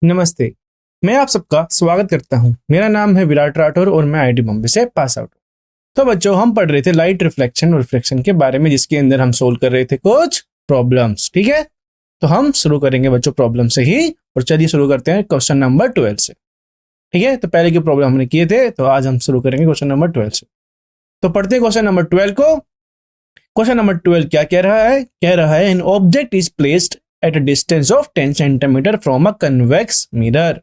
नमस्ते। मैं आप सबका स्वागत करता हूं। मेरा नाम है विराट राठौर और मैं आईआईटी बॉम्बे से पास आउट हूं। तो बच्चों, हम पढ़ रहे थे लाइट रिफ्लेक्शन और रिफ्लेक्शन के बारे में, जिसके अंदर हम सोल्व कर रहे थे कुछ प्रॉब्लम्स। ठीक है, तो हम शुरू करेंगे बच्चों प्रॉब्लम से ही। और चलिए शुरू करते हैं क्वेश्चन नंबर 12 से। ठीक है, तो पहले के प्रॉब्लम हमने किए थे, तो आज हम शुरू करेंगे क्वेश्चन नंबर 12 से। तो पढ़ते हैं क्वेश्चन नंबर 12 को। क्वेश्चन नंबर 12 क्या कह रहा है? कह रहा है an object is placed at a distance of 10 centimetre from a convex mirror.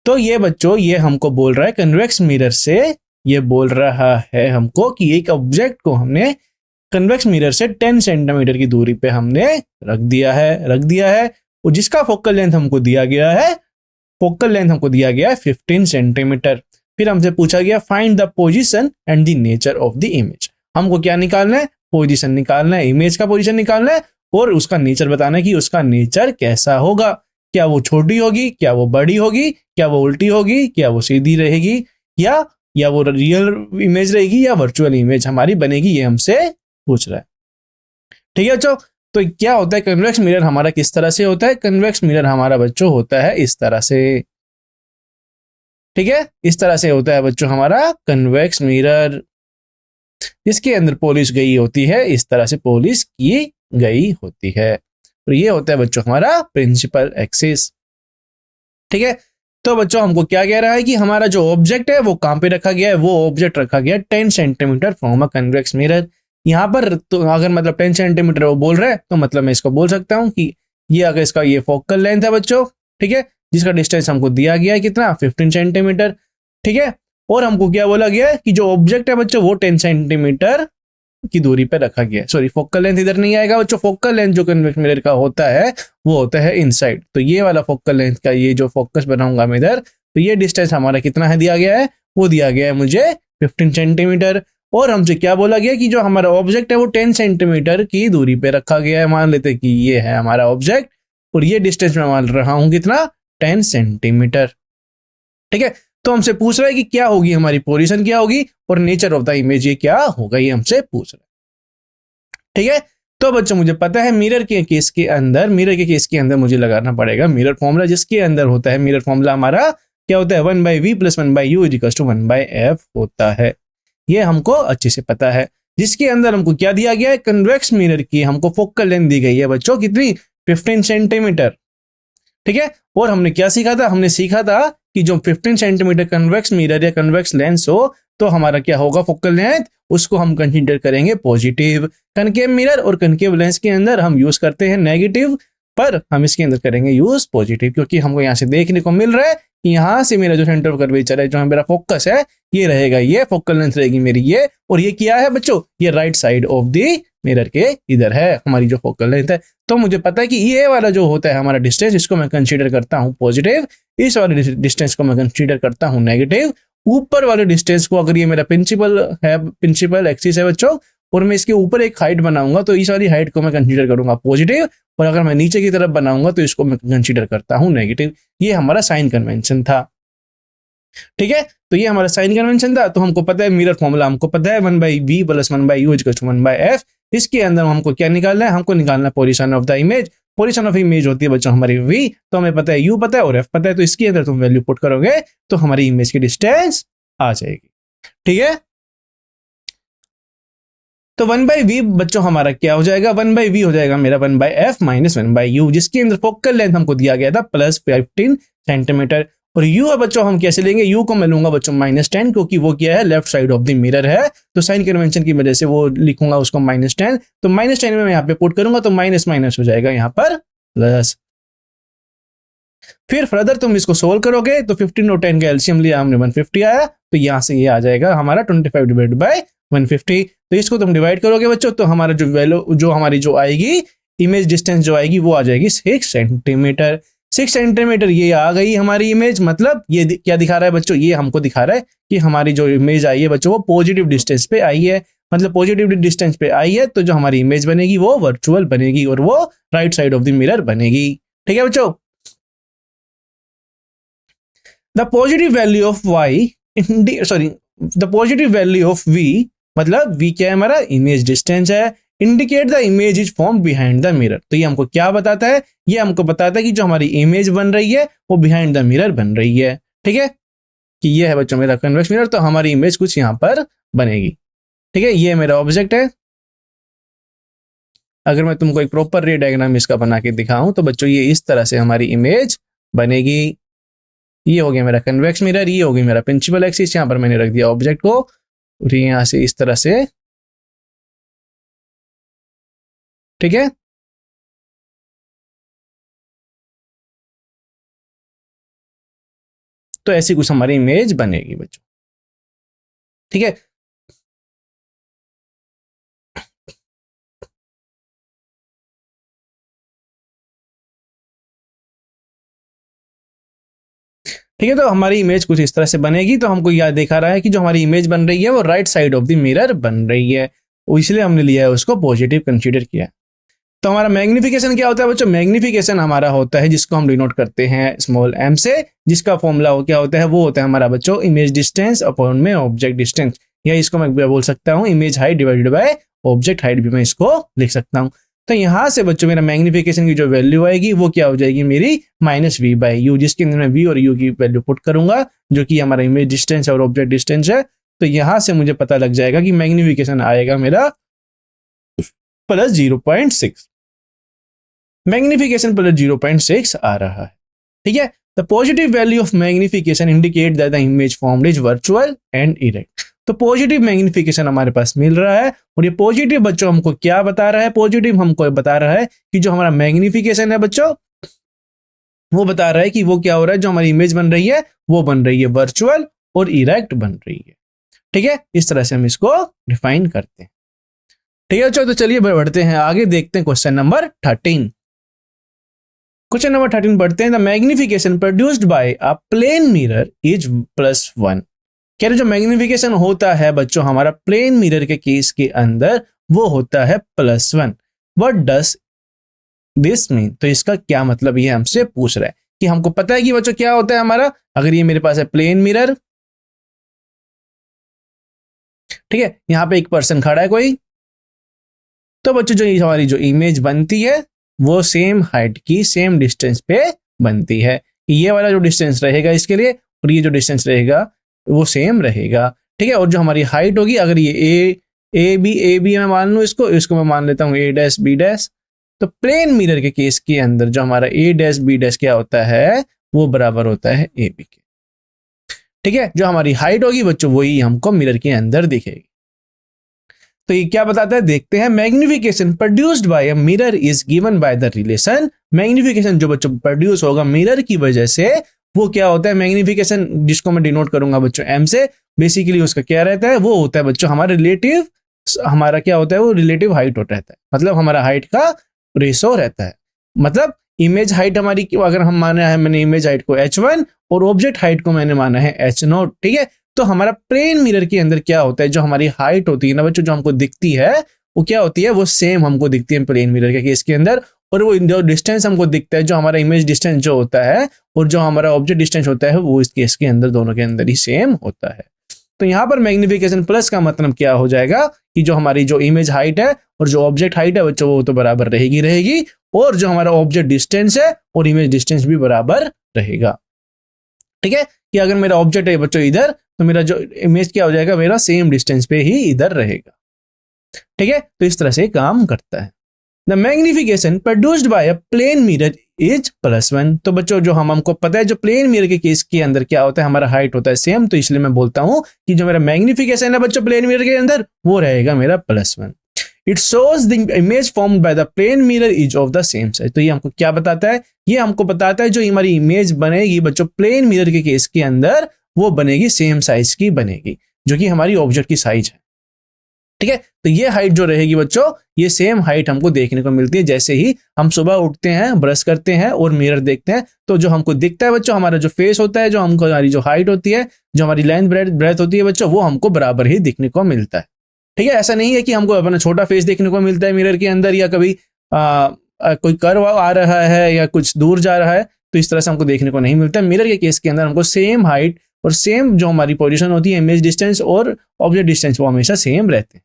तो ये बच्चों, ये हमको बोल रहा है कन्वेक्स मिरर से, ये बोल रहा है हमको कि एक ऑब्जेक्ट को हमने कन्वेक्स मिरर से 10 सेंटीमीटर की दूरी पे हमने रख दिया है और जिसका फोकल लेंथ हमको दिया गया है, 15 सेंटीमीटर। फिर हमसे पूछा गया find the position and the nature of the image. हमको क्या निकालना है? पोजीशन निकालना है, इमेज का पोजीशन निकालना है और उसका नेचर बताना है कि उसका नेचर कैसा होगा। क्या वो छोटी होगी, क्या वो बड़ी होगी, क्या वो उल्टी होगी, क्या वो सीधी रहेगी, या वो रियल इमेज रहेगी या वर्चुअल इमेज हमारी बनेगी, ये हमसे पूछ रहा है। ठीक है बच्चों, तो क्या होता है कन्वेक्स मिरर हमारा किस तरह से होता है? कन्वेक्स मिरर हमारा बच्चों होता है इस तरह से। ठीक है, इस तरह से होता है बच्चों हमारा कन्वेक्स मिरर, जिसके अंदर पॉलिश गई होती है, इस तरह से पॉलिश की गई होती है। और ये होता है बच्चों हमारा प्रिंसिपल एक्सिस। ठीक है, तो बच्चों हमको क्या कह रहा है कि हमारा जो ऑब्जेक्ट है वो कहां पे रखा गया है? वो ऑब्जेक्ट रखा गया है 10 centimetre from a convex mirror. यहाँ पर तो अगर मतलब 10 सेंटीमीटर वो बोल रहे हैं, तो मतलब मैं इसको बोल सकता हूँ कि ये अगर इसका ये फोकल लेंथ है बच्चों, ठीक है, जिसका डिस्टेंस हमको दिया गया है कितना? 15 सेंटीमीटर। ठीक है, और हमको क्या बोला गया है कि जो ऑब्जेक्ट है बच्चों वो 10 सेंटीमीटर की दूरी पे रखा गया है। सॉरी, फोकल लेंथ इधर नहीं आएगा बच्चों। फोकल लेंथ जो कन्वेक्स मिरर का होता है वो होता है इनसाइड। तो ये वाला फोकल लेंथ का ये जो फोकस बनाऊंगा मैं इधर, तो ये डिस्टेंस हमारा कितना है दिया गया है? वो दिया गया है मुझे 15 सेंटीमीटर। और हमसे क्या बोला गया कि जो हमारा ऑब्जेक्ट है वो 10 सेंटीमीटर की दूरी पे रखा गया है। मान लेते कि ये है हमारा ऑब्जेक्ट और ये डिस्टेंस मैं मान रहा हूं कितना? 10 सेंटीमीटर। ठीक है, तो हमसे पूछ रहा है कि क्या होगी हमारी पोजीशन, क्या होगी और नेचर ऑफ द इमेज ये क्या होगा, ये हमसे पूछ रहा है। ठीक है, तो बच्चों मुझे पता है मिरर के केस के अंदर मुझे लगाना पड़ेगा मिरर फॉर्मूला, जिसके अंदर होता है मिरर फॉर्मूला हमारा क्या होता है? 1/v + 1/u = 1/f होता है। ये हमको अच्छे से पता है। जिसके अंदर हमको क्या दिया गया है? कन्वेक्स मिरर की हमको फोकल लेंथ दी गई है बच्चों कितनी? 15 सेंटीमीटर। ठीक है, और हमने क्या सीखा था? हमने सीखा था कि जो 15 सेंटीमीटर कन्वेक्स मिरर या कन्वेक्स लेंस हो, तो हमारा क्या होगा फोकल लेंथ? उसको हम कंसीडर करेंगे पॉजिटिव। कनकेव मिरर और कनकेव लेंस के अंदर हम यूज करते हैं नेगेटिव, पर हम इसके अंदर करेंगे यूज पॉजिटिव, क्योंकि हमको यहाँ से देखने को मिल रहा है कि यहाँ से मेरा जो सेंटर ऑफ कर्वेचर है, जो मेरा फोकस है, ये रहेगा, ये फोकल लेंथ रहेगी मेरी ये। और ये क्या है बच्चों? ये right side of the mirror के इधर है हमारी जो फोकल लेंथ है। तो मुझे पता है कि ये वाला जो होता है हमारा डिस्टेंस, इसको मैं कंसीडर करता हूँ पॉजिटिव, इस वाले डिस्टेंस को मैं कंसीडर करता हूँ नेगेटिव। ऊपर वाले डिस्टेंस को, अगर ये मेरा प्रिंसिपल एक्सिस है बच्चों, और मैं इसके ऊपर एक हाइट बनाऊंगा, तो इस वाली हाइट को मैं कंसीडर करूंगा पॉजिटिव, और अगर मैं नीचे की तरफ बनाऊंगा तो इसको मैं कंसीडर करता हूँ नेगेटिव। ये हमारा साइन कन्वेंशन था। ठीक है, तो ये हमारा साइन कन्वेंशन था। तो हमको पता है मिरर फॉर्मूला, हमको पता है 1/v + 1/u = 1/f। इसके अंदर हमको क्या निकालना है? हमको निकालना है position of the image. Position of image होती है बच्चों हमारी v, तो हमें पता है u पता है और f पता है, तो इसके अंदर तुम वैल्यू पुट करोगे तो हमारी इमेज की डिस्टेंस आ जाएगी। ठीक है, तो 1/v बच्चों हमारा क्या हो जाएगा? 1/v हो जाएगा मेरा 1/f - 1/u, जिसके अंदर फोकल लेंथ हमको दिया गया था +15 सेंटीमीटर। और u है बच्चों, हम कैसे लेंगे? u को मैं लूंगा बच्चों -10, क्योंकि वो क्या है? Left side of the mirror है, तो साइन कन्वेंशन की वजह से वो लिखूंगा उसको -10। तो -10 में मैं यहाँ पे पुट करूंगा तो माइनस माइनस हो जाएगा यहाँ पर प्लस। फिर फर्दर तुम इसको सोल्व करोगे तो 15 और 10 का एलसीएम लिया हमने, 150 आया। तो यहाँ से ये आ जाएगा हमारा 25 / 150। तो इसको तुम डिवाइड करोगे बच्चों, तो हमारा जो वैल्यू जो हमारी जो आएगी इमेज डिस्टेंस जो आएगी वो आ जाएगी 6 सेंटीमीटर। 6 सेंटीमीटर ये आ गई हमारी इमेज। मतलब ये क्या दिखा रहा है बच्चों? ये हमको दिखा रहा है कि हमारी जो इमेज आई है बच्चों वो पॉजिटिव डिस्टेंस पे आई है। मतलब पॉजिटिव डिस्टेंस पे आई है, तो जो हमारी इमेज बनेगी वो वर्चुअल बनेगी और वो right side of the mirror बनेगी। ठीक है बच्चों, the positive value of the positive value of v, मतलब v क्या है? हमारा इमेज डिस्टेंस है। Indicate the image is form behind the mirror. तो ये हमको क्या बताता है, ये हमको बताता है कि जो हमारी इमेज बन रही है वो बिहाइंड द मिरर बन रही है। ठीक है, कि ये है बच्चों मेरा कन्वेक्स मिरर, तो हमारी इमेज कुछ यहाँ पर बनेगी। ठीक है, ये मेरा ऑब्जेक्ट है। अगर मैं तुमको एक प्रॉपर रे डायग्राम इसका बना के दिखाऊं तो बच्चों ये इस तरह से हमारी इमेज बनेगी। ये हो गया मेरा कन्वेक्स मिरर, ये हो गई मेरा प्रिंसिपल एक्सिस, यहाँ पर मैंने रख दिया ऑब्जेक्ट को और यहाँ से इस तरह से। ठीक है, तो ऐसी कुछ हमारी इमेज बनेगी बच्चों। ठीक है, ठीक है, तो हमारी इमेज कुछ इस तरह से बनेगी। तो हमको यह देखा रहा है कि जो हमारी इमेज बन रही है वो right side of the mirror बन रही है, इसलिए हमने लिया है उसको पॉजिटिव कंसीडर किया। तो हमारा मैग्निफिकेशन क्या होता है बच्चों, मैग्निफिकेशन हमारा होता है जिसको हम डिनोट करते हैं स्मॉल m से, जिसका फॉर्मूला क्या होता है, वो होता है हमारा बच्चों इमेज डिस्टेंस अपॉन में ऑब्जेक्ट डिस्टेंस, या इसको मैं बोल सकता हूँ image height divided by object height भी मैं इसको लिख सकता हूँ। तो यहाँ से बच्चों मेरा मैग्निफिकेशन की जो वैल्यू आएगी वो क्या हो जाएगी मेरी -v/u, जिसके अंदर मैं v और u की वैल्यू पुट करूंगा जो कि हमारा इमेज डिस्टेंस और ऑब्जेक्ट डिस्टेंस है। तो यहाँ से मुझे पता लग जाएगा कि मैग्निफिकेशन आएगा मेरा +0.6, मैग्निफिकेशन +0.6 आ रहा है। ठीक है, the positive value of magnification indicate that the image formed is virtual and erect. तो पॉजिटिव मैग्निफिकेशन हमारे पास मिल रहा है और ये पॉजिटिव बच्चों हमको क्या बता रहा है, पॉजिटिव हमको बता रहा है कि जो हमारा मैग्निफिकेशन है बच्चों वो बता रहा है कि वो क्या हो रहा है, जो हमारी इमेज बन रही है वो बन रही है वर्चुअल और इरेक्ट बन रही है। ठीक है, इस तरह से हम इसको डिफाइन करते हैं। ठीक है बच्चों, तो चलिए बढ़ते हैं आगे, देखते हैं क्वेश्चन नंबर 13। क्वेश्चन नंबर 13 पढ़ते हैं। The magnification produced by a plane mirror is +1। कह रहे जो मैग्निफिकेशन होता है बच्चों हमारा प्लेन मिरर के केस के अंदर वो होता है +1। What does this mean? तो इसका क्या मतलब ये हमसे पूछ रहा है कि हमको पता है कि बच्चों क्या होता है हमारा, अगर ये मेरे पास है प्लेन मिरर, ठीक है, यहां पे एक पर्सन खड़ा है कोई, तो बच्चों जो हमारी जो इमेज बनती है वो सेम हाइट की सेम डिस्टेंस पे बनती है। ये वाला जो डिस्टेंस रहेगा इसके लिए और ये जो डिस्टेंस रहेगा वो सेम रहेगा। ठीक है, और जो हमारी हाइट होगी, अगर ये ए बी मैं मान लूँ, इसको मैं मान लेता हूँ A', तो प्लेन मिरर के केस के अंदर जो हमारा A', क्या होता है वो बराबर होता है AB के। ठीक है, जो हमारी हाइट होगी बच्चों वही हमको मिरर के अंदर दिखेगी। तो ये क्या बताता है, देखते हैं। Magnification produced by a mirror is given by the relation. Magnification जो बच्चों प्रोड्यूस होगा मिरर की वजह से वो क्या होता है, मैग्निफिकेशन जिसको मैं डिनोट करूंगा बच्चों m से, बेसिकली उसका क्या रहता है, वो होता है बच्चों हमारा रिलेटिव, हमारा क्या होता है वो रिलेटिव हाइट होता रहता है, मतलब हमारा हाइट का रेशो रहता है। मतलब इमेज हाइट हमारी अगर हम माना है, मैंने इमेज हाइट को h1 और ऑब्जेक्ट हाइट को मैंने माना है h0। ठीक है, तो हमारा प्लेन मिरर के अंदर क्या होता है, जो हमारी हाइट होती है ना बच्चों, जो हमको दिखती है वो क्या होती है, वो सेम हमको दिखती है प्लेन मिरर के केस के अंदर। और वो जो डिस्टेंस हमको दिखता है, जो हमारा इमेज डिस्टेंस जो होता है और जो हमारा ऑब्जेक्ट डिस्टेंस होता है, वो इस केस के अंदर दोनों के अंदर ही सेम होता है। तो यहाँ पर मैग्निफिकेशन प्लस का मतलब क्या हो जाएगा कि जो हमारी जो इमेज हाइट है और जो ऑब्जेक्ट हाइट है बच्चों वो तो बराबर रहेगी, और जो हमारा ऑब्जेक्ट डिस्टेंस है और इमेज डिस्टेंस भी बराबर रहेगा। ठीक है, कि अगर मेरा ऑब्जेक्ट है बच्चों इधर, तो मेरा जो इमेज क्या हो जाएगा, मेरा सेम डिस्टेंस पे ही इधर रहेगा। ठीक है, तो इस तरह से काम करता है। The magnification produced by a plane mirror is +1। तो बच्चों जो हमको पता है जो प्लेन मिरर के केस के अंदर क्या होता है, हमारा हाइट होता है सेम, तो इसलिए मैं बोलता हूं कि जो मेरा मैग्निफिकेशन है बच्चों प्लेन मिरर के अंदर वो रहेगा मेरा +1। It shows the image formed by the plane mirror is of the same size. तो ये हमको क्या बताता है, ये हमको बताता है जो हमारी इमेज बनेगी बच्चों प्लेन मिरर के केस के अंदर वो बनेगी सेम साइज की बनेगी, जो कि हमारी ऑब्जेक्ट की साइज है। ठीक है, तो ये हाइट जो रहेगी बच्चों, ये सेम हाइट हमको देखने को मिलती है। जैसे ही हम सुबह उठते हैं, ब्रश करते हैं और मिरर देखते हैं, तो जो हमको दिखता है बच्चों, हमारा जो फेस होता है, जो हमको हमारी जो हाइट होती है, जो हमारी लेंथ ब्रेथ होती है बच्चों, वो हमको बराबर ही दिखने को मिलता है। ठीक है, ऐसा नहीं है कि हमको अपना छोटा फेस देखने को मिलता है मिरर के अंदर, या कभी कोई कर्व आ रहा है या कुछ दूर जा रहा है, तो इस तरह से हमको देखने को नहीं मिलता। मिरर के केस के अंदर हमको सेम हाइट और सेम जो हमारी पोजीशन होती है, इमेज डिस्टेंस और ऑब्जेक्ट डिस्टेंस, वो हमेशा सेम रहते हैं।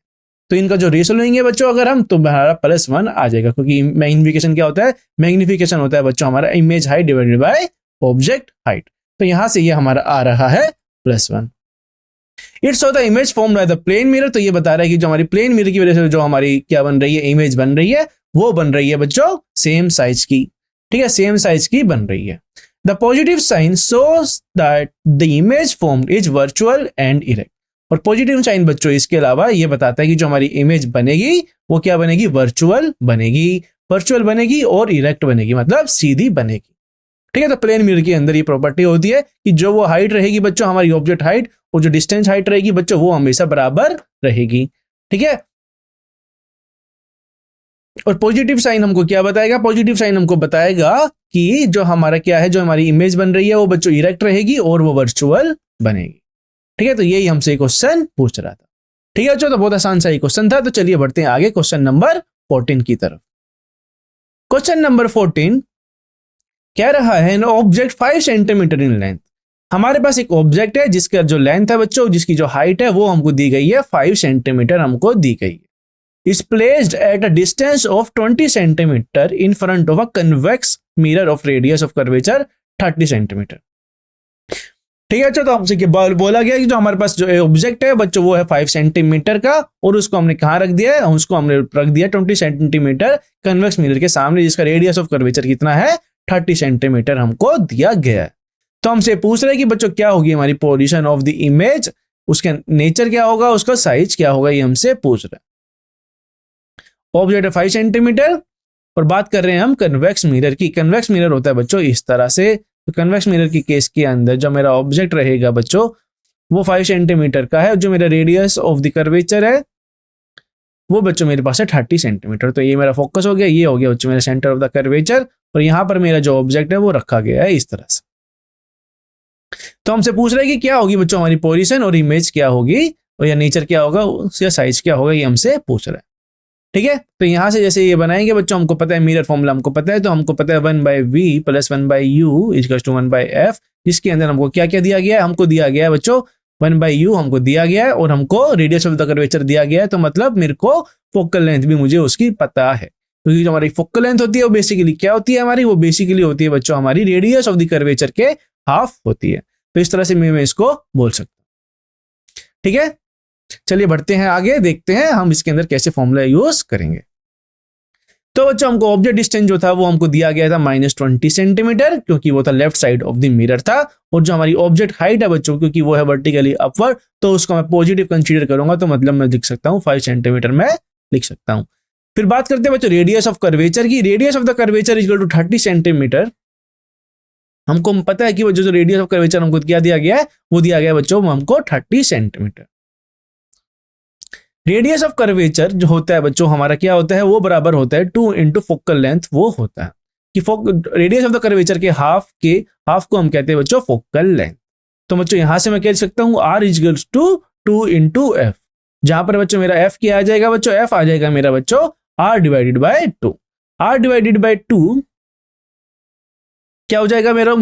तो इनका जो रेशो लेंगे बच्चों अगर हम, तो हमारा +1 आ जाएगा, क्योंकि मैग्निफिकेशन क्या होता है, मैग्निफिकेशन होता है बच्चों हमारा image height divided by object height. तो यहां से ये हमारा आ रहा है +1। It's of the image form by the plane mirror, तो ये बता रहा है कि जो हमारी प्लेन मिरर की वजह से जो हमारी क्या बन रही है, इमेज बन रही है, वो बन रही है बच्चों सेम साइज की। ठीक है, सेम साइज की बन रही है। The positive sign shows that the image formed is virtual and erect. और पॉजिटिव साइन बच्चों इसके अलावा ये बताता है कि जो हमारी इमेज बनेगी वो क्या बनेगी, वर्चुअल बनेगी, वर्चुअल बनेगी और इरेक्ट बनेगी, मतलब सीधी बनेगी। ठीक है, तो प्लेन मिरर के अंदर ये प्रॉपर्टी होती है कि जो वो हाइट रहेगी बच्चों हमारी ऑब्जेक्ट हाइट, और जो डिस्टेंस हाइट रहेगी बच्चों वो हमेशा बराबर रहेगी। ठीक है, और पॉजिटिव साइन हमको क्या बताएगा, पॉजिटिव साइन हमको बताएगा कि जो हमारा क्या है, जो हमारी इमेज बन रही है वो बच्चों इरेक्ट रहेगी और वो वर्चुअल बनेगी। ठीक है, तो यही हमसे क्वेश्चन पूछ रहा था। ठीक है बच्चों, तो बहुत आसान सा ही क्वेश्चन था। तो चलिए बढ़ते हैं आगे क्वेश्चन नंबर 14 की तरफ। क्वेश्चन नंबर 14 कह रहा है an object 5 centimetre in length. हमारे पास एक ऑब्जेक्ट है जिसका जो लेंथ है बच्चों, जिसकी जो हाइट है वो हमको दी गई है 5 सेंटीमीटर हमको दी गई है। is placed at a distance of 20 centimeter in front of a convex mirror of radius of curvature 30 centimeter। ठीक है, तो हमसे बोला गया कि जो हमारे पास जो ऑब्जेक्ट है बच्चों वो है 5 सेंटीमीटर का, और उसको हमने कहाँ रख दिया है, उसको हमने रख दिया 20 सेंटीमीटर कन्वेक्स मिरर के सामने, जिसका रेडियस ऑफ कर्वेचर कितना है 30 सेंटीमीटर हमको दिया गया है। तो हमसे पूछ रहे हैं कि बच्चों क्या होगी हमारी पोजीशन ऑफ द इमेज, उसका नेचर क्या होगा, उसका साइज क्या होगा, ये हमसे पूछ रहे हैं। ऑब्जेक्ट है 5 सेंटीमीटर और बात कर रहे हैं हम कन्वेक्स मिरर की। कन्वेक्स मिरर होता है बच्चों इस तरह से। तो कन्वेक्स मिरर की केस के अंदर जो मेरा ऑब्जेक्ट रहेगा बच्चों वो 5 सेंटीमीटर का है, जो मेरा रेडियस ऑफ द कर्वेचर है वो बच्चों मेरे पास है 30 सेंटीमीटर। तो ये मेरा फोकस हो गया, ये हो गया बच्चों मेरा सेंटर ऑफ द कर्वेचर, और यहाँ पर मेरा जो ऑब्जेक्ट है वो रखा गया है इस तरह से। तो हमसे पूछ रहे हैं कि क्या होगी बच्चों हमारी पोजीशन और इमेज क्या होगी, और या नेचर क्या होगा, उसका साइज क्या होगा, ये हमसे पूछ रहा है। ठीक है, तो यहां से जैसे ये बनाएंगे बच्चों, हमको पता है मिरर फॉर्मूला हमको पता है, तो हमको पता है 1/v + 1/u = 1/f, जिसके अंदर हमको क्या क्या दिया गया है, हमको दिया गया है बच्चों 1/u हमको दिया गया है, और हमको रेडियस ऑफ द कर्वेचर दिया गया है। तो मतलब मेरे को फोकल लेंथ भी मुझे उसकी पता है, क्योंकि जो हमारी फोकल लेंथ होती है वो बेसिकली क्या होती है हमारी, वो बेसिकली होती है बच्चों हमारी रेडियस ऑफ द कर्वेचर के हाफ होती है। तो इस तरह से मैं इसको बोल सकता हूं। ठीक है, चलिए बढ़ते हैं आगे, देखते हैं हम इसके अंदर कैसे फॉर्मूला यूज करेंगे। तो बच्चों हमको ऑब्जेक्ट डिस्टेंस जो था वो हमको दिया गया था -20 सेंटीमीटर, क्योंकि वो था left side of the mirror था। और जो हमारी ऑब्जेक्ट हाइट है बच्चों, क्योंकि वो है वर्टिकली अपवर्ड, तो उसको मैं पॉजिटिव कंसीडर करूंगा, तो मतलब मैं लिख सकता हूँ 5 सेंटीमीटर में लिख सकता हूँ। फिर बात करते हैं बच्चों रेडियस ऑफ कर्वेचर की। Radius of the curvature = 30 centimetre. हमको पता है कि वो जो रेडियस ऑफ कर्वेचर हमको क्या दिया गया है, वो दिया गया बच्चों हमको 30 सेंटीमीटर। रेडियस ऑफ कर्वेचर जो होता है बच्चों हमारा क्या होता है, वो बराबर होता है 2 × फोकल लेंथ। वो होता है कि रेडियस ऑफ द कर्वेचर के हाफ को हम कहते हैं बच्चों फोकल लेंथ। तो बच्चों यहां से मैं कह सकता हूं R = 2 × f, जहां पर बच्चों मेरा f क्या आ जाएगा बच्चों, f आ जाएगा मेरा बच्चों R/2। R/2 क्या हो जाएगा मेरा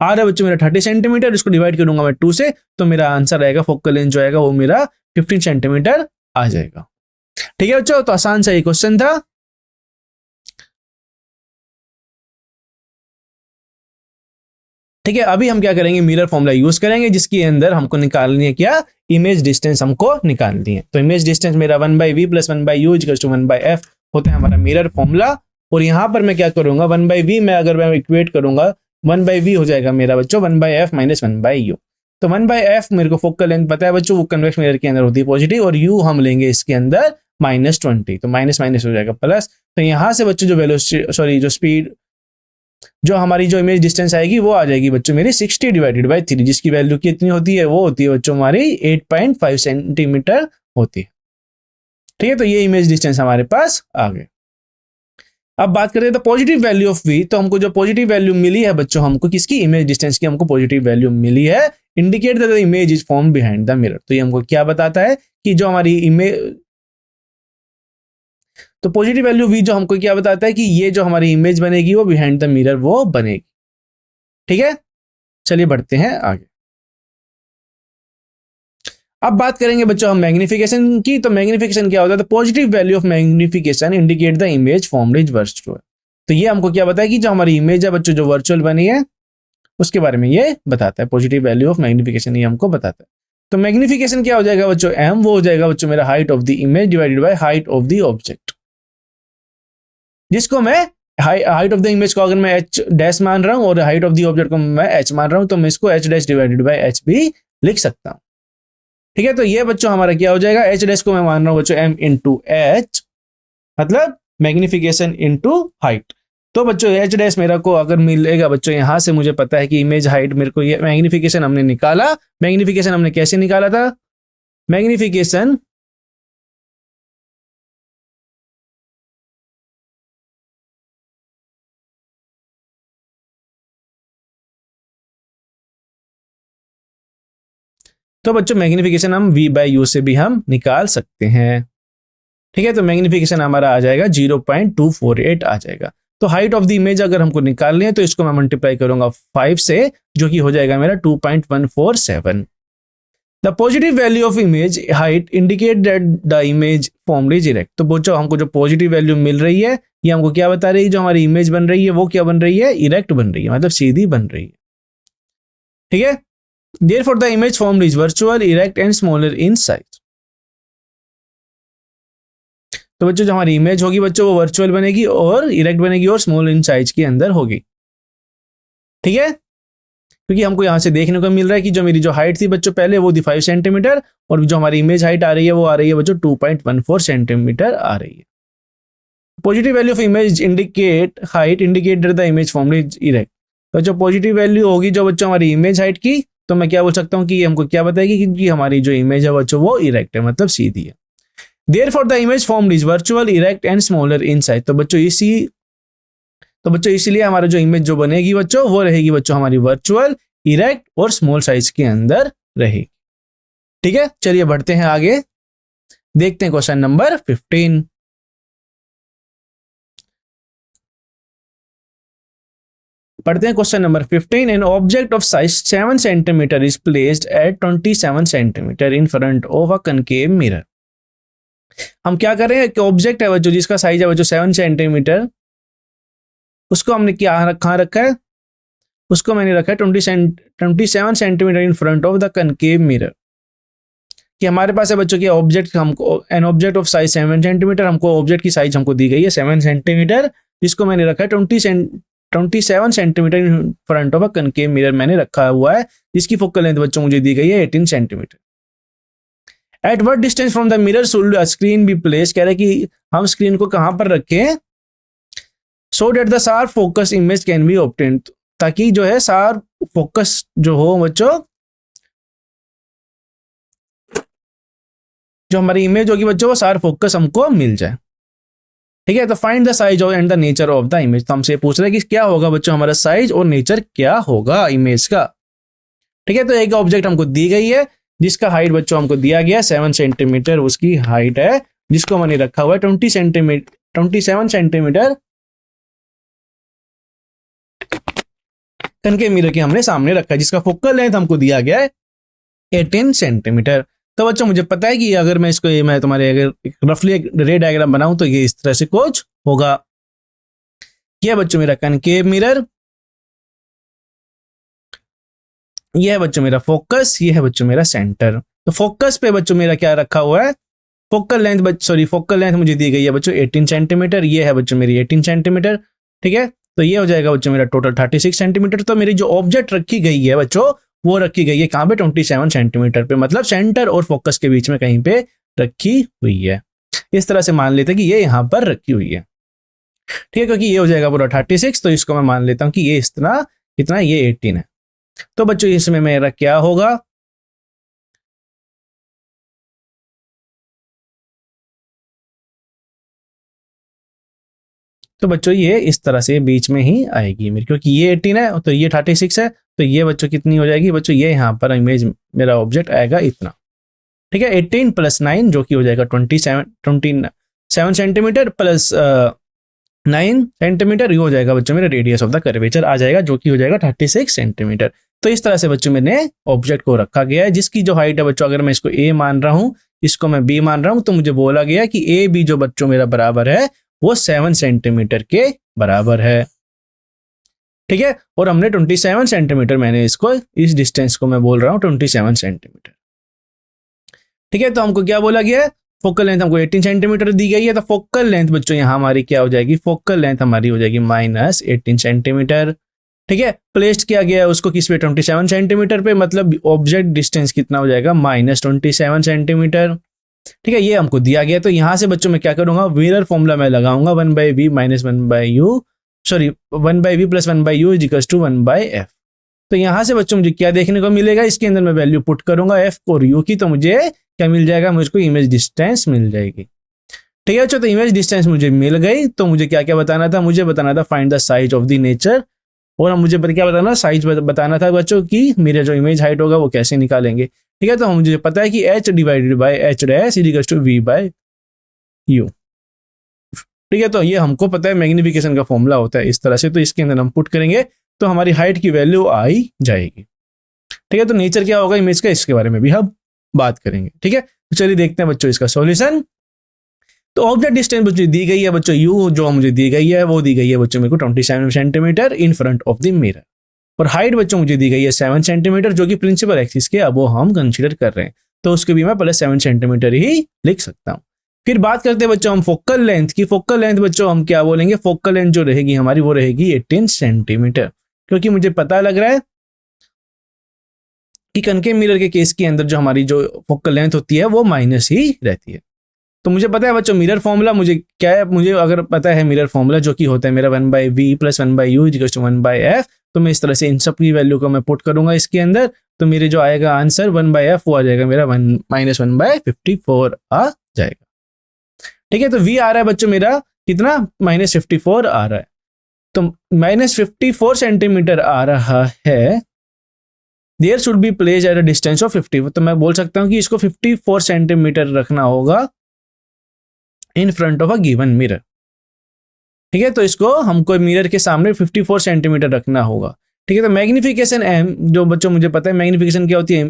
R है बच्चों मेरा 30 सेंटीमीटर, इसको डिवाइड करूंगा मैं 2 से, तो मेरा आंसर आएगा फोकल लेंथ जो आएगा वो मेरा 15 सेंटीमीटर आ जाएगा। ठीक है बच्चों, तो आसान सा ये क्वेश्चन था। ठीक है, अभी हम क्या करेंगे, मिरर फॉर्मूला यूज करेंगे, जिसके अंदर हमको निकालनी है क्या, इमेज डिस्टेंस हमको निकालनी है। तो इमेज डिस्टेंस मेरा 1/v + 1/u = 1/f होता है हमारा मिरर फॉर्मूला। और यहां पर मैं क्या करूंगा, 1/v में अगर मैं इक्वेट करूंगा 1/v हो जाएगा मेरा बच्चों 1/f - 1/u। तो 1/f मेरे को फोकल लेंथ पता है बच्चों, वो कन्वेक्स मिरर के अंदर होती है पॉजिटिव, और u हम लेंगे इसके अंदर -20, तो माइनस माइनस हो जाएगा प्लस। तो यहां से बच्चों जो वेलोसिटी जो स्पीड जो हमारी जो इमेज डिस्टेंस आएगी वो आ जाएगी बच्चों मेरी 60/3, जिसकी वैल्यू कितनी होती है, वो होती है बच्चों हमारी 8.5 सेंटीमीटर होती है। ठीक है, तो ये इमेज डिस्टेंस हमारे पास आ गए। अब बात करें तो पॉजिटिव वैल्यू ऑफ v, तो हमको जो पॉजिटिव वैल्यू मिली है बच्चों, हमको किसकी, इमेज डिस्टेंस की हमको पॉजिटिव वैल्यू मिली है, indicate that the image is formed behind the mirror. तो ये हमको क्या बताता है कि जो हमारी इमेज, तो पॉजिटिव वैल्यू v जो हमको क्या बताता है कि ये जो हमारी इमेज बनेगी वो बिहाइंड द मिरर वो बनेगी। ठीक है, चलिए बढ़ते हैं आगे। अब बात करेंगे बच्चों हम मैग्निफिकेशन की। तो मैग्निफिकेशन क्या होता है? तो positive value of magnification indicate the image formed is virtual. तो ये हमको क्या बताया कि जो हमारी इमेज है बच्चों जो वर्चुअल बनी है उसके बारे में ये बताता है। पॉजिटिव वैल्यू ऑफ मैग्निफिकेशन ये हमको बताता है। तो मैग्निफिकेशन क्या हो जाएगा बच्चों? एम वो हो जाएगा बच्चों मेरा height of the image divided by height of the object, जिसको मैं हाइट ऑफ द इमेज को अगर मैं एच डैश मान रहा हूं और हाइट ऑफ द ऑब्जेक्ट को मैं एच मान रहा हूं तो मैं इसको H dash divided by H भी लिख सकता हूं। ठीक है, तो ये बच्चों हमारा क्या हो जाएगा? एच डैश को मैं मान रहा हूं बच्चों एम इंटू एच, मतलब मैग्निफिकेशन इंटू हाइट। तो बच्चों एच डैश मेरा को अगर मिलेगा बच्चों, यहां से मुझे पता है कि इमेज हाइट मेरे को ये मैग्निफिकेशन हमने निकाला। मैग्निफिकेशन हमने कैसे निकाला था? मैग्निफिकेशन तो बच्चों मैग्निफिकेशन हम v बाई यू से भी हम निकाल सकते हैं। ठीक है, तो मैग्निफिकेशन हमारा आ जाएगा 0.248 आ जाएगा। तो हाइट ऑफ द इमेज अगर हमको निकालनी है तो इसको मैं मल्टीप्लाई करूंगा 5 से, जो कि हो जाएगा मेरा 2.147। The positive value of image height indicate that the image formed is erect. तो बच्चों हमको जो पॉजिटिव वैल्यू मिल रही है ये हमको क्या बता रही है? जो हमारी इमेज बन रही है वो क्या बन रही है? इरेक्ट बन रही है, मतलब सीधी बन रही है। ठीक है, therefore the image formed is virtual, erect and smaller in size। तो बच्चों जो हमारी इमेज होगी बच्चों वो वर्चुअल बनेगी और इरेक्ट बनेगी और स्मॉल इन साइज के अंदर होगी। ठीक है, क्योंकि हमको यहां से देखने को मिल रहा है कि जो मेरी जो हाइट थी बच्चों पहले वो थी 5 सेंटीमीटर और जो हमारी इमेज हाइट आ रही है वो आ रही है बच्चों 2.14 सेंटीमीटर आ रही है। Positive value of image indicate height indicate the image formed is erect. तो जो पॉजिटिव वैल्यू होगी जो बच्चों हमारी इमेज हाइट की, तो मैं क्या बोल सकता हूँ कि ये हमको क्या बताएगी कि हमारी जो इमेज है बच्चों वो इरेक्ट है, मतलब सीधी है। Therefore the image formed is virtual, erect and smaller in size। तो बच्चों इसीलिए हमारा जो इमेज जो बनेगी बच्चों वो रहेगी बच्चों हमारी वर्चुअल, इरेक्ट और स्मॉल साइज के अंदर रहेगी। ठीक है, चलिए बढ़ते हैं आगे, देखते हैं क्वेश्चन नंबर 15। पढ़ते हैं question number 15। An object of size 7 centimetre is placed at 27 centimetre in front of a concave mirror. हम क्या कर रहे हैं कि ऑब्जेक्ट है बच्चों जिसका साइज है बच्चों 7 सेंटीमीटर, उसको हमने क्या कहाँ रखा है? उसको मैंने रखा है 27 centimetre in front of the concave mirror. कि हमारे पास है बच्चों की ऑब्जेक्ट, हमको an object of size 7 centimetre, हमको ऑब्जेक्ट की साइज हमको दी गई है 7 सेंटीमीटर, जिसको मैंने रखा है 27 centimetre in front of a concave mirror मैंने रखा हुआ है, जिसकी फोकल लेंथ बच्चों मुझे दी गई है 18 centimetre. At what distance from the mirror should screen be place? कह रहे कि हम स्क्रीन को कहां पर रखें so that the sharp focus image can be obtained, ताकि जो है शार्प फोकस जो हो बच्चों, जो हमारी इमेज होगी बच्चों वो शार्प फोकस हमको मिल जाए। ठीक है, तो find the size of and the nature of the image. तो हमसे पूछ रहे हैं कि क्या होगा बच्चों हमारा साइज और नेचर क्या होगा इमेज का। ठीक है, तो एक ऑब्जेक्ट हमको दी गई है जिसका हाइट बच्चों हमको दिया गया 7 सेंटीमीटर उसकी हाइट है, जिसको मैंने रखा हुआ है 27 सेंटीमीटर कनकेव मिरर के हमने सामने रखा है, जिसका फोकल लेंथ हमको दिया गया है 18 सेंटीमीटर। तो बच्चों मुझे पता है कि अगर मैं इसको मैं तुम्हारे अगर रफली एक रे डायग्राम बनाऊं तो ये इस तरह से कुछ होगा। यह बच्चों मेरा कनकेव मिरर, यह है बच्चों मेरा फोकस, यह है बच्चों मेरा सेंटर। तो फोकस पे बच्चों मेरा क्या रखा हुआ है? फोकल लेंथ मुझे दी गई है बच्चों 18 सेंटीमीटर, ये है बच्चों मेरी 18 सेंटीमीटर। ठीक है, तो ये हो जाएगा बच्चों मेरा टोटल 36 सेंटीमीटर। तो मेरी जो ऑब्जेक्ट रखी गई है बच्चों वो रखी गई है कहाँ पे? 27 सेंटीमीटर पे, मतलब सेंटर और फोकस के बीच में कहीं पे रखी हुई है। इस तरह से मान लेते हैं कि ये यहाँ पर रखी हुई है। ठीक है, क्योंकि ये हो जाएगा पूरा 36, तो इसको मैं मान लेता हूँ कि ये इतना ये 18 है। तो बच्चों इसमें मेरा क्या होगा? तो बच्चों ये इस तरह से बीच में ही आएगी मेरी, क्योंकि ये 18 है तो ये 36 है, तो ये बच्चों कितनी हो जाएगी बच्चों? ये यहाँ पर इमेज मेरा ऑब्जेक्ट आएगा इतना। ठीक है, 18 + 9 जो कि हो जाएगा 27 सेंटीमीटर प्लस 9 सेंटीमीटर, ये हो जाएगा बच्चों मेरा रेडियस ऑफ द कर्वेचर आ जाएगा, जो कि हो जाएगा 36 सेंटीमीटर। तो इस तरह से बच्चों मैंने ऑब्जेक्ट को रखा गया है, जिसकी जो हाइट है बच्चों, अगर मैं इसको ए मान रहा हूँ, इसको मैं बी मान रहा हूँ, तो मुझे बोला गया कि ए बी जो बच्चों मेरा बराबर है वो 7 सेंटीमीटर के बराबर है। ठीक है, और हमने 27 सेंटीमीटर, मैंने इसको, इस डिस्टेंस को मैं बोल रहा हूँ 27 सेंटीमीटर। ठीक है, तो हमको क्या बोला गया है, फोकल लेंथ हमको 18 सेंटीमीटर दी गई है, तो फोकल लेंथ बच्चों यहाँ हमारी क्या हो जाएगी, फोकल लेंथ हमारी हो जाएगी -18 सेंटीमीटर। ठीक है, प्लेस्ड किया गया है उसको किस पे, 27 सेंटीमीटर पे, मतलब ऑब्जेक्ट डिस्टेंस कितना हो जाएगा, -27 सेंटीमीटर। ठीक है, ये हमको दिया गया, तो यहाँ से बच्चों मैं क्या करूंगा, मिरर फॉर्मूला मैं लगाऊंगा, 1/v - 1/u, sorry 1/v + 1/u = 1/f। तो यहाँ से बच्चों मुझे क्या देखने को मिलेगा, इसके अंदर मैं वैल्यू पुट करूंगा f और u की, तो मुझे क्या मिल जाएगा, मुझको इमेज डिस्टेंस मिल जाएगी। ठीक है बच्चों, तो इमेज डिस्टेंस मुझे मिल गई, तो मुझे क्या क्या बताना था, मुझे बताना था find the size of the nature, और मुझे क्या बताना, साइज बताना था बच्चों कि मेरा जो इमेज हाइट होगा वो कैसे निकालेंगे। ठीक है, तो मुझे पता है कि h / h' = v/u। ठीक है, तो ये हमको पता है, मैग्निफिकेशन का फॉर्मूला होता है इस तरह से, तो इसके अंदर हम पुट करेंगे तो हमारी हाइट की वैल्यू आई जाएगी। ठीक है, तो नेचर क्या होगा इमेज का, इसके बारे में भी हम बात करेंगे। ठीक है, तो चलिए देखते हैं बच्चों इसका सॉल्यूशन। तो ऑब्जेक्ट डिस्टेंस बच्चों दी गई है बच्चों, यू जो मुझे दी गई है वो दी गई है बच्चों मेरे को 27 centimetre in front of the mirror, और हाइट बच्चों मुझे दी गई है 7 सेंटीमीटर, जो कि प्रिंसिपल एक्सिस के अब वो हम कंसीडर कर रहे हैं, तो उसके भी मैं पहले 7 सेंटीमीटर ही लिख सकता हूँ। फिर बात करते हैं बच्चों हम फोकल लेंथ की। फोकल लेंथ बच्चों हम क्या बोलेंगे, फोकल लेंथ जो रहेगी हमारी वो रहेगी 18 सेंटीमीटर, क्योंकि मुझे पता लग रहा है कि कनकेव मिरर के केस के अंदर जो हमारी जो फोकल लेंथ होती है वो माइनस ही रहती है। तो मुझे पता है बच्चों मिरर फॉर्मूला मुझे क्या है, मुझे अगर पता है मिरर फॉर्मूला जो कि होता है मेरा 1/v + 1/u = 1/f, तो मैं इस तरह से इन सब की वैल्यू को मैं पुट करूंगा इसके अंदर, तो मेरे जो आएगा आंसर 1/f वो आ जाएगा मेरा -1/54 आ जाएगा। ठीक है, तो v आ रहा है बच्चों मेरा कितना, -54 आ रहा है, तो -54 सेंटीमीटर आ रहा है, there should be place at a distance of 50, तो मैं बोल सकता हूं कि इसको 54 सेंटीमीटर रखना होगा in front of a given mirror. ठीक है, तो इसको हमको मिरर के सामने 54 सेंटीमीटर रखना होगा। ठीक है, तो मैग्निफिकेशन एम जो बच्चों मुझे पता है मैग्निफिकेशन क्या होती है,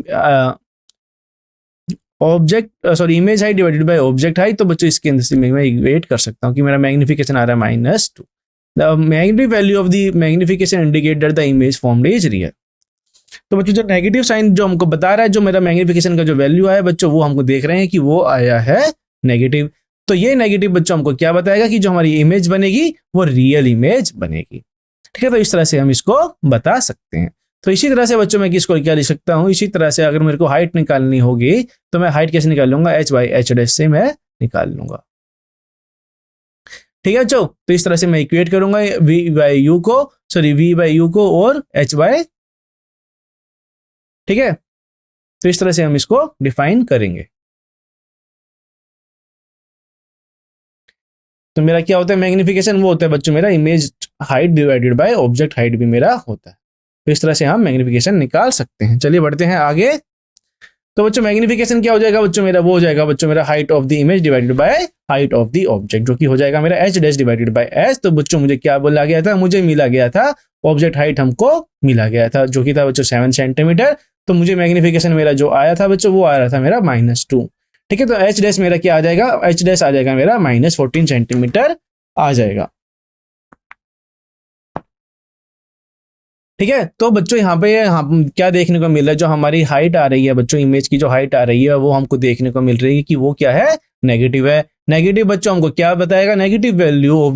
object sorry image height divided by object height, तो बच्चों इसके अंदर से मैं इक्वेट कर सकता हूं कि मेरा मैग्निफिकेशन आ रहा है -2, the magnetic value of the magnification indicate that the image formed is real. तो बच्चों जो नेगेटिव साइन जो हमको बता रहा है, जो मेरा मैग्निफिकेशन का जो वैल्यू आया बच्चों वो हमको देख रहे हैं कि वो आया है नेगेटिव, तो ये नेगेटिव बच्चों हमको क्या बताएगा कि जो हमारी इमेज बनेगी वो रियल इमेज बनेगी। ठीक है, तो इस तरह से हम इसको बता सकते हैं। तो इसी तरह से बच्चों मैं किसको क्या लिख सकता हूँ, इसी तरह से अगर मेरे को हाइट निकालनी होगी तो मैं हाइट कैसे निकाल लूंगा, h/h' से मैं निकाल लूंगा। ठीक है बच्चों, तो इस तरह से मैं इक्वेट करूंगा v/u को और h/, ठीक है, तो इस तरह से हम इसको डिफाइन करेंगे। तो मेरा क्या होता है मैग्निफिकेशन, वो होता है बच्चों मेरा image height divided by object height भी मेरा होता है। तो इस तरह से हम मैग्निफिकेशन निकाल सकते हैं। चलिए बढ़ते हैं आगे। तो बच्चों मैग्निफिकेशन क्या हो जाएगा बच्चों मेरा, वो हो जाएगा बच्चों मेरा height of the image divided by height of the object, जो कि हो जाएगा मेरा h' डिवाइडेड बाय s। तो बच्चों मुझे क्या बोला गया था, मुझे मिला गया था ऑब्जेक्ट हाइट हमको मिला गया था जो कि था बच्चों 7 सेंटीमीटर। तो मुझे मैग्निफिकेशन मेरा जो आया था बच्चों वो आ रहा था मेरा -2। ठीक है, तो h' मेरा क्या आ जाएगा, h' आ जाएगा मेरा -14 सेंटीमीटर आ जाएगा। ठीक है, तो बच्चों यहाँ पे हम क्या देखने को मिल रहा है, जो हमारी हाइट आ रही है बच्चों, इमेज की जो हाइट आ रही है वो हमको देखने को मिल रही है कि वो क्या है, नेगेटिव है। नेगेटिव बच्चों हमको क्या बताएगा, negative value of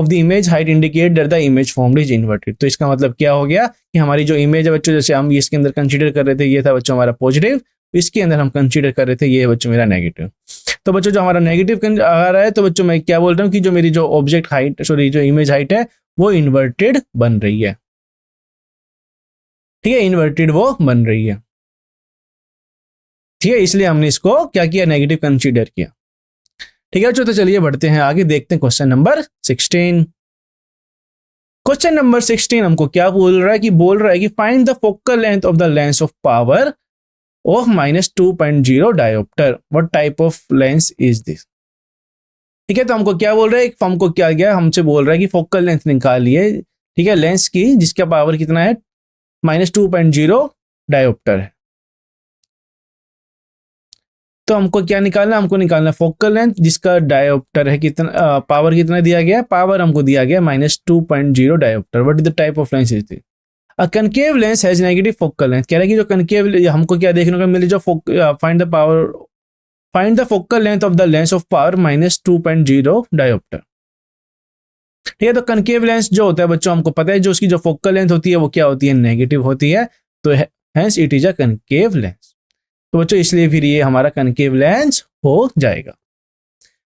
the image height indicate that the image formed is inverted. तो इसका मतलब क्या हो गया कि हमारी जो इमेज है बच्चों, जैसे हम इसके अंदर कंसीडर कर रहे थे ये था बच्चों हमारा पॉजिटिव, इसके अंदर हम कंसीडर कर रहे थे ये बच्चों मेरा नेगेटिव। तो बच्चों जो हमारा नेगेटिव आ रहा है, तो बच्चों मैं क्या बोल रहा हूँ कि जो मेरी जो ऑब्जेक्ट हाइट सॉरी जो इमेज हाइट है वो इन्वर्टेड बन रही है। ठीक है, इन्वर्टेड वो बन रही है। ठीक है, इसलिए हमने इसको क्या किया, नेगेटिव कंसीडर किया। ठीक है, तो चलिए बढ़ते हैं आगे, देखते हैं क्वेश्चन नंबर 16। क्वेश्चन नंबर 16 हमको क्या बोल रहा है कि find the focal length of the lens of power of -2.0 dioptre, what type of lens is this. ठीक है, तो हमको क्या बोल रहा है, हमको क्या गया, हमसे बोल रहा है कि फोकल लेंथ निकालिए, ठीक है, लेंस की जिसका पावर कितना है -2.0 डायोप्टर है। तो हमको क्या निकालना है, हमको निकालना है फोकल लेंथ जिसका डायोप्टर है कितना, पावर कितना दिया गया है, पावर हमको दिया गया -2.0 dioptre. What is the type of lens is this? A concave lens has negative focal length. कह रहा है कि जो कनकेव, हमको क्या देखने को मिले, जो find the power, find the focal length of the lens of power -2.0 dioptre. ठीक है, तो कनकेव लेंस जो होता है बच्चों, हमको पता है जो उसकी जो फोकल लेंथ होती है वो क्या होती है, नेगेटिव होती है। तो hence it is a concave lens. तो बच्चों इसलिए फिर ये हमारा कनकेव लेंस हो जाएगा।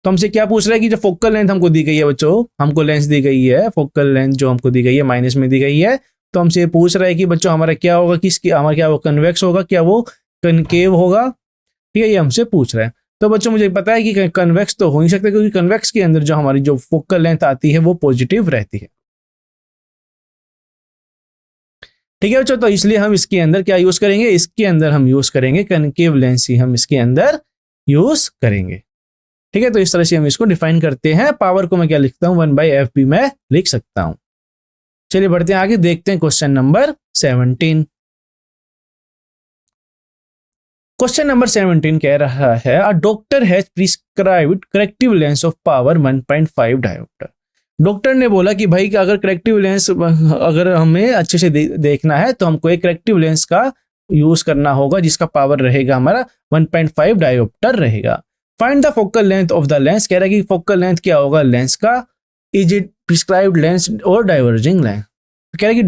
तो हमसे क्या पूछ रहा है कि जो फोकल लेंथ हमको दी गई है बच्चों, हमको लेंस दी गई है, फोकल लेंथ जो हमको दी गई है माइनस में दी गई है, तो हमसे ये पूछ रहा है कि बच्चों हमारा क्या होगा, किसकी, हमारा क्या वो कन्वेक्स होगा, क्या वो कनकेव होगा। ठीक है, ये हमसे पूछ रहा है। तो बच्चों मुझे पता है कि कन्वेक्स तो हो नहीं सकता, क्योंकि कन्वेक्स के अंदर जो हमारी जो फोकल लेंथ आती है वो पॉजिटिव रहती है। ठीक है बच्चों, तो इसलिए हम इसके अंदर क्या यूज करेंगे, इसके अंदर हम यूज करेंगे कनकेव लेंस ही हम इसके अंदर यूज करेंगे। ठीक है, तो इस तरह से हम इसको डिफाइन करते हैं। पावर को मैं क्या लिखता हूं, 1/f भी मैं लिख सकता हूं। चलिए बढ़ते हैं आगे, देखते हैं क्वेश्चन नंबर 17। क्वेश्चन नंबर 17 कह रहा है, a doctor has prescribed corrective lens of power 1.5 dioptre. Doctor ने बोला कि भाई अगर करेक्टिव लेंस अगर हमें अच्छे से देखना है तो हमको एक करेक्टिव लेंस का यूज करना होगा जिसका पावर रहेगा हमारा 1.5 डायोप्टर रहेगा। Find the focal length of the lens. कह रहा है कि फोकल लेंथ क्या होगा लेंस का, इज इट प्रिस्क्राइब्ड लेंस और डाइवर्जिंग लेंस। कह रहा है कि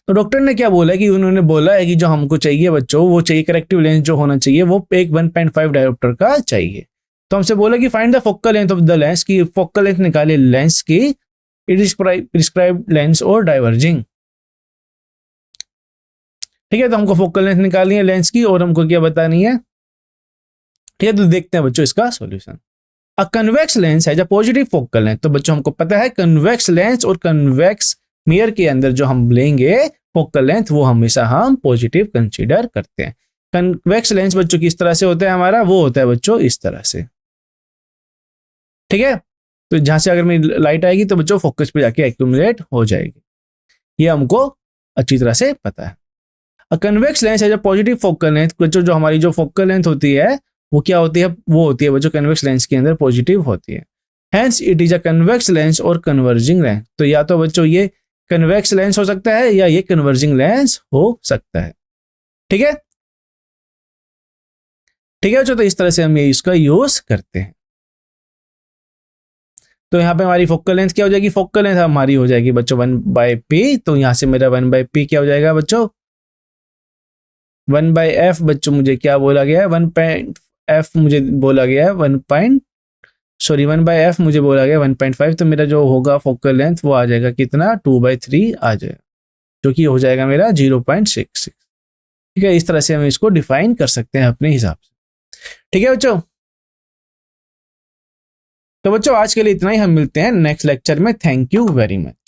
तो डॉक्टर ने क्या बोला कि उन्होंने बोला है कि जो हमको चाहिए बच्चों, वो चाहिए करेक्टिव लेंस जो होना चाहिए वो एक 1.5 डायोप्टर का चाहिए। तो हमसे बोला कि find the focal length of the lens, की फोकल लेंथ निकाले लेंस की, इट इज प्रिस्क्राइब्ड लेंस और डाइवर्जिंग। ठीक है, तो हमको फोकल लेंथ निकालनी है लेंस की और हमको क्या बतानी है। ठीक है, तो देखते हैं बच्चों इसका सॉल्यूशन। अ कन्वेक्स लेंस है जो पॉजिटिव फोकल लेंथ। तो बच्चों हमको पता है कन्वेक्स लेंस और कन्वेक्स मिरर के अंदर जो हम लेंगे फोकल लेंथ वो हमेशा हम पॉजिटिव कंसीडर करते हैं। कन्वेक्स लेंस बच्चों किस तरह से होता है हमारा, वो होता है बच्चों इस तरह से। ठीक है, तो जहां से अगर मेरी लाइट आएगी तो बच्चों फोकस पे जाके एक्यूमुलेट हो जाएगी, ये हमको अच्छी तरह से पता है। अ कन्वेक्स लेंस है जो पॉजिटिव फोकल लेंथ, बच्चों जो हमारी जो फोकल लेंथ होती है वो क्या होती है, वो होती है बच्चों कन्वेक्स लेंस के अंदर पॉजिटिव होती है। Hence it is a convex lens और कन्वर्जिंग लेंस। तो या तो बच्चों ये कन्वेक्स लेंस हो सकता है या ये कन्वर्जिंग लेंस हो सकता है। ठीक है, ठीक है बच्चों, तो इस तरह से हम ये इसका यूज करते हैं। तो यहाँ पे हमारी फोकल लेंथ क्या हो जाएगी, फोकल लेंथ हमारी हो जाएगी बच्चों 1/p। तो यहाँ से मेरा 1/p क्या हो जाएगा बच्चों, 1/f। बच्चों मुझे क्या बोला गया है, 1.f मुझे बोला गया है 1/f मुझे बोला गया 1.5। तो मेरा जो होगा फोकल लेंथ वो आ जाएगा कितना, 2/3 आ जाएगा, जो कि हो जाएगा मेरा 0.66। ठीक है, इस तरह से हम इसको डिफाइन कर सकते हैं अपने हिसाब से। ठीक है बच्चों, तो बच्चों आज के लिए इतना ही, हम मिलते हैं नेक्स्ट लेक्चर में। Thank you very much.